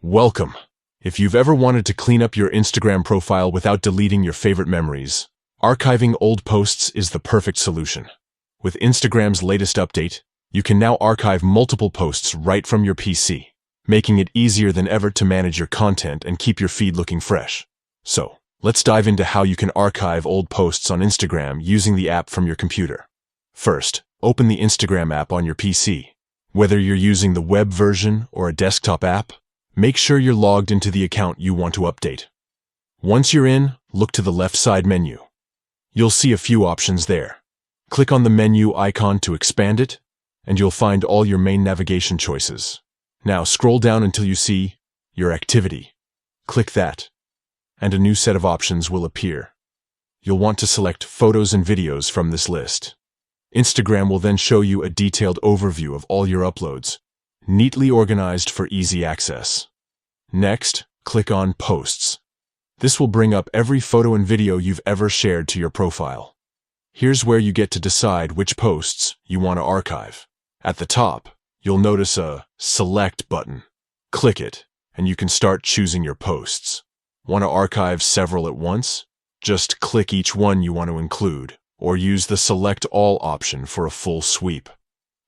Welcome! If you've ever wanted to clean up your Instagram profile without deleting your favorite memories, archiving old posts is the perfect solution. With Instagram's latest update, you can now archive multiple posts right from your PC, making it easier than ever to manage your content and keep your feed looking fresh. So, let's dive into how you can archive old posts on Instagram using the app from your computer. First, open the Instagram app on your PC. Whether you're using the web version or a desktop app, make sure you're logged into the account you want to update. Once you're in, look to the left side menu. You'll see a few options there. Click on the menu icon to expand it, and you'll find all your main navigation choices. Now scroll down until you see Your Activity. Click that, and a new set of options will appear. You'll want to select Photos and Videos from this list. Instagram will then show you a detailed overview of all your uploads, neatly organized for easy access. Next, click on Posts. This will bring up every photo and video you've ever shared to your profile. Here's where you get to decide which posts you want to archive. At the top, you'll notice a Select button. Click it, and you can start choosing your posts. Want to archive several at once? Just click each one you want to include, or use the Select All option for a full sweep.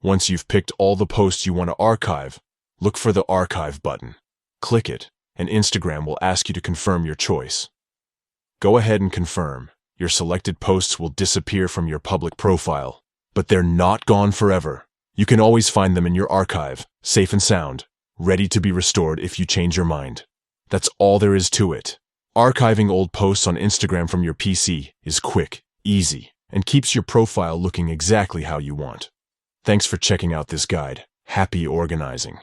Once you've picked all the posts you want to archive, look for the Archive button. Click it, and Instagram will ask you to confirm your choice. Go ahead and confirm. Your selected posts will disappear from your public profile, but they're not gone forever. You can always find them in your archive, safe and sound, ready to be restored if you change your mind. That's all there is to it. Archiving old posts on Instagram from your PC is quick, easy, and keeps your profile looking exactly how you want. Thanks for checking out this guide. Happy organizing!